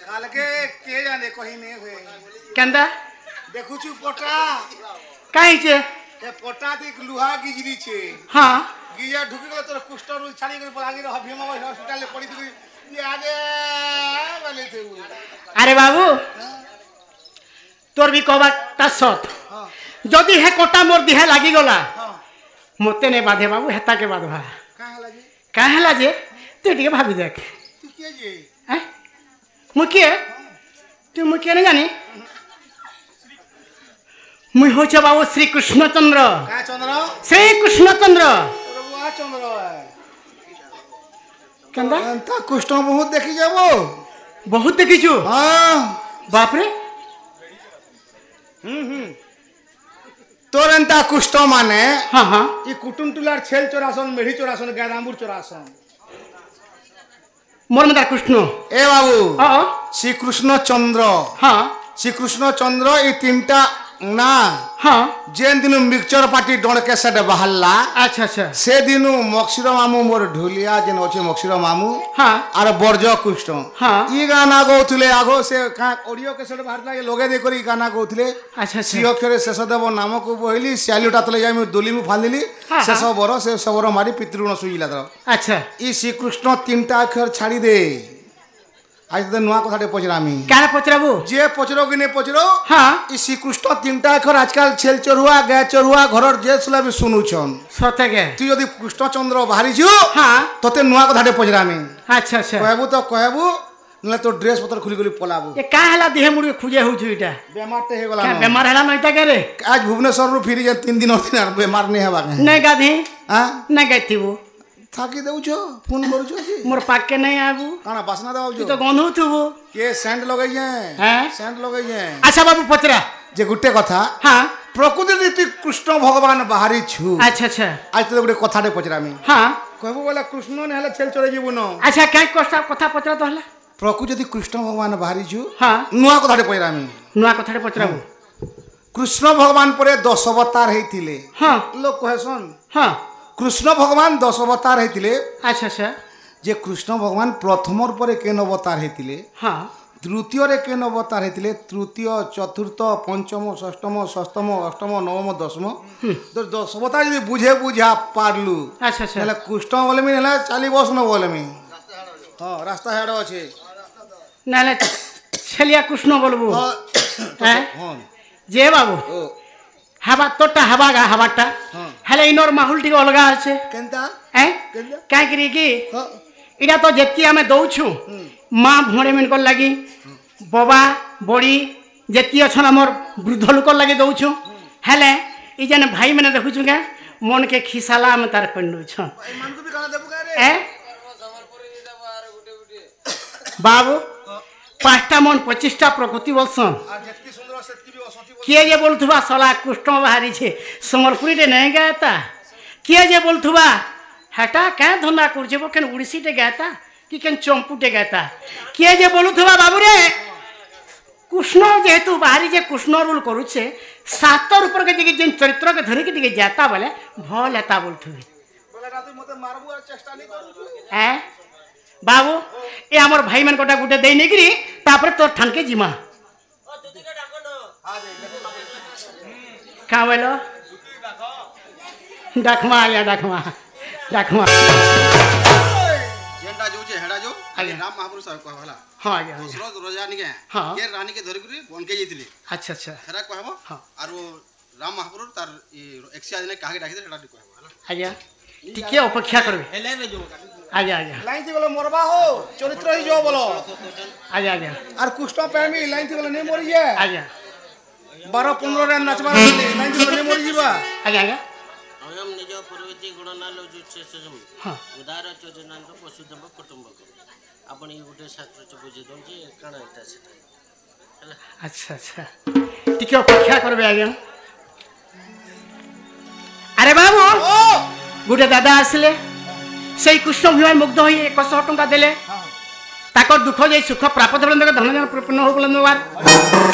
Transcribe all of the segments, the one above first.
काल के जाने कहीं नहीं हुए केंदा देखु छु पोटा काहे छे ए पोटा देख लुहा गिजरी छे हां गिजा ढुकी गेल तोर कुष्ठ रोग छाड़ी के आगे रह भीमा हॉस्पिटल ले पड़ी थी ये आगे वाले थे अरे बाबू तोर भी कहबा ता सत हां जदी है कोटा मोर दिहे लागी गला हां मते ने बाधे बाबू हेता के बाधवा काहे लागे तू टिके भाभी देख तू के जे हैं मुखिए तू मुखिए नहीं जानी मुई हो छ बाबू श्री कृष्णचंद्र का चंद्र श्री कृष्णचंद्र रबुआ चंद्र है केंदा अंता कुष्ठ बहुत देखी जाबो बहुत देखी छु हां बाप रे तोरंता कुष्ठ माने हां हां ई कुटुंटुलार छेल चोरासन मेढी चोरासन गादामुर चोरासन मोर मदा कृष्ण ए बाबू हां श्री कृष्ण चंद्र हां श्री कृष्ण चंद्र ई तीनटा ना हां जेन दिन मिक्सचर पार्टी डण के सेट बहल्ला अच्छा अच्छा से दिनु मक्षिर मामू मोर ढोलिया जेन ओछे मक्षिर मामू हां आर बर्ज कृष्ण हां ई गाना गौथुले आगो से का ऑडियो के सेट बाहर लागे लोगे दे करी गाना गौथुले अच्छा सी अक्षरे शेष देव नाम को बहिली सियालीटा तले जाई मु दोली मु फांदिली शेष बर से सबर मारी पितृण सुइला दर अच्छा ई श्री कृष्ण तीनटा अक्षर छाड़ी दे आज तो नुआ कथाटे पचरामी काहे पचराबू जे पचरो कि ने पचरो हां ई श्री कृष्ण तीनटा अक्षर आजकल छेल चरुआ गाय चरुआ घरर जे सुला भी सुनुछन सते के तू यदि कृष्ण चंद्र बाहरी छु हां तते नुआ कथाटे पचरामी अच्छा अच्छा कहबू तो कहबू नले तो ड्रेस पत्र खुली खुली पलाबू ये का हला देह मुड़ी खुजे हो छु इटा बेमार ते हे गला क्या बेमार हला नइता के रे आज भुवनेश्वर रु फिरी जे 3 दिन और दिन बेमार नहीं हेबा नहीं गाधी हां नहीं गाइथिबो थाकी देउ छो फोन करू छो जी मोर पाक के नहीं आबू काना बासना दाउ तू जो तो गंधु थुबो के सेंट लगै जे हैं सेंट लगै जे अच्छा बाबू पचरा जे गुटे कथा हां प्रकृति रीति कृष्ण भगवान बाहरी छु अच्छा अच्छा आज तो गुटे कथाटे पचरामी हां कहबू बोला कृष्ण ने हला छेल चोरे जीवो न अच्छा काय कथा पचरा तो हला प्रकृति यदि कृष्ण भगवान बाहरी छु हां नुआ कथाटे पचरामी नुआ कथाटे पचराबू कृष्ण भगवान परे 10 अवतार हेतिले हां लोग कहसन हां कृष्ण भगवान 10 अवतार हेतिले अच्छा अच्छा जे कृष्ण भगवान प्रथमर परे केन अवतार हेतिले हां तृतीय रे केन अवतार हेतिले तृतीय चतुर्थ पंचम षष्ठम सप्तम अष्टम नवम दशम तो 10 अवतार यदि बुझे बुझा पारलु अच्छा अच्छा नेला कृष्ण बोले में नेला 40 वर्ष न बोले में हां रास्ता हेड अछि नाले छलिया कृष्ण बोलबू हैं हां जे बाबू हवा तोटा हवाटा हेले इनोर माहौल टी अलगा আছে केनता हैं केनता काय करी की इडा तो जेती हमें दउ छु मां भोणे मन को लागी बाबा बड़ी जेती अछन हमर वृद्ध लोक लागी दउ छु हेले ई जने भाई मने देखु छु के मन के खिसाला हम तार कंडु छ मन को भी गाना देबु का रे हैं बाबू 5टा मन 25टा प्रकृति बोलसन आ जेती सुंदर सेती भी असती किए जे बोलथुबा सला कृष्ण बाहरी छे समरपुरी रे नहीं गाता किए जे बोलथुबा हटा क्या धंधा करछे बो केन उड़ीसी टे गाता कि केन चंपुटे गाता किए जे बोलथुबा बाबू रे कृष्ण जेहेतु बाहरी जे कृष्ण रोल करूछे सातर ऊपर के जे चरित्र के धरि के जाता बोले भल हेता बोलथुबी बोले रात मते मारबू और चेष्टा नहीं करू हैं बाबू ए हमर भाई मन कोटा गुटे देई नेगिरी तापर तोर ठानके जिमा का बोलो डखमा आ गया डखमा डखमा जेंडा जो जे हेडा जो राम महापुरुष साहब कहला हां आ गया दशरथ राजा निके हां के रानी के धरि गुरी बन के जेतिले अच्छा अच्छा हेरा कहबो हां आरो राम महापुरुष तार ई 100 दिन काहे डाकी हेडा कहबो हला आ गया टिके अपेक्षा करबे हेले रे जो आ गया लाइन थी बोलो मरबा हो चरित्र ही जो बोलो आ गया और कृष्ण प्रेमी लाइन थी बोलो नहीं मरी जे आ गया 12-15 रे नचबा लाइन थी बोलो नहीं मरी जीवा आ गया अयम निज पूर्वती गुणनालो जुचेसम हां उदार चोजनांत पशुधम कुटुंबक आपण ई गुटे शास्त्र च बुझे दउ जे कणा एटा सेटा अच्छा अच्छा टिके अपेक्षा करबे आ गया अरे बाबू गुटे दादा आसले से कृष्ण भीमा मुग्ध होई 100 टंका देले ताकर दुख जे सुख प्राप्त बलंद धन जन पूर्ण हो बलंद बार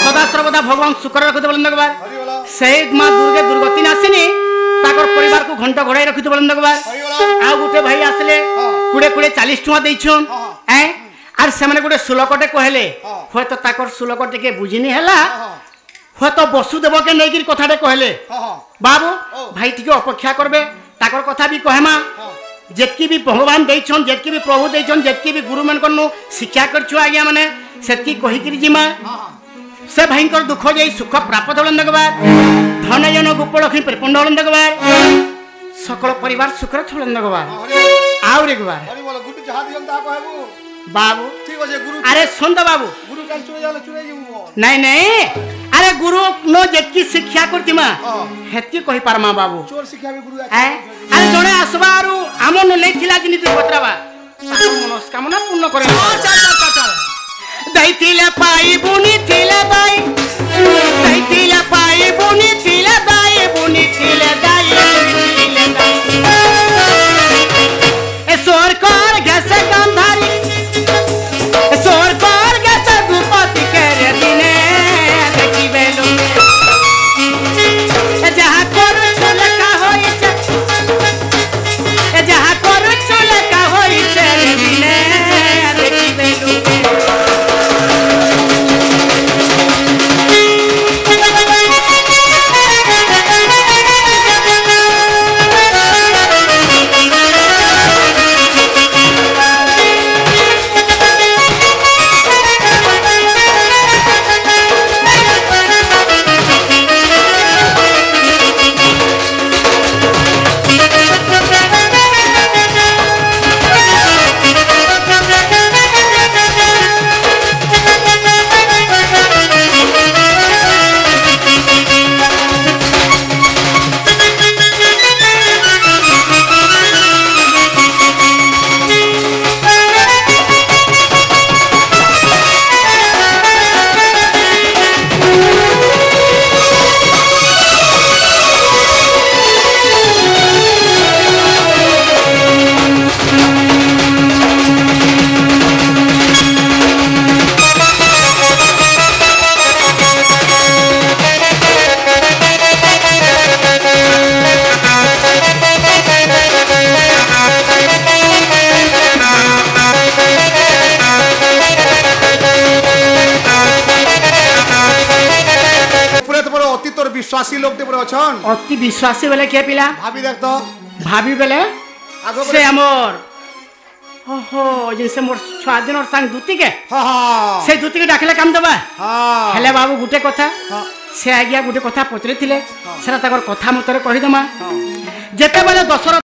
सदा सर्वदा भगवान सुख रखते बलंद बार से मां दुर्गे दुर्गति नासिनी ताकर परिवार को घंटा घोड़ाई रखते बलंद बार आ गुटे भाई आसले कुड़े 40 टका देछन हैं आर से गोटे श्लोकटे कहले हाँ। हूँ तो ताकर श्लोक टे बुझिनी है हाँ हूँ तो वसुदेव के नहीं कथाटे कहले हाँ हाँ बाबू ओ। भाई टिके अपेक्षा करबे ताकर कथा भी कहमा हाँ जेतकी भी भगवान देछन जेतकी भी प्रभु देछन जेतकी भी गुरु मन शिक्षा करछु आज्ञा माने सेतकी कहि करी जिमा हाँ से भयंकर दुख जाई सुख प्राप्त होलन दगबार धन जन गोपलक्ष्मी परिपूर्ण होलन दगबार सकल परिवार सुखर होलन दगबार आउर एक बार हरि बोल गुरु जहाँ दियम ता कहबू बाबू ठीक আছে गुरु अरे सुन तो बाबू गुरु काल चुरे जाले चुरे जीवो नहीं नहीं अरे गुरु नो जेतकी शिक्षा करती मा हाँ। हेतकी कहि पारमा बाबू चोर शिक्षा भी गुरु ए अरे जणे आसबारु आमन नै थिला जिनिति पत्रावा ताको मनस्कामना पूर्ण करे दैथिला पाई बुनी थिला दाई दैथिला पाई बुनी थिला दाई बुनी थिला दाई थिला दाई ए सरकार घसे गंधारी ए सरकार घसे दुपति करे दिने देखि बेलो ए जहां कर चलका होई छ ए जहां कर चलका होई छ दिने देखि बेलो विश्वासी लोग ते बड़े अछन अति विश्वासी बेले के पिला भाभी देख तो भाभी बेले आगो से हमर ओहो जैसे मोर 6 दिन और संग दूती के हां हां से दूती के डाकले काम दबा हां हेले बाबू गुटे कथा हां से आज्ञा गुटे कथा पचरे थिले सेरा तकर कथा मतरे कहि दमा जेते बेले दशरथ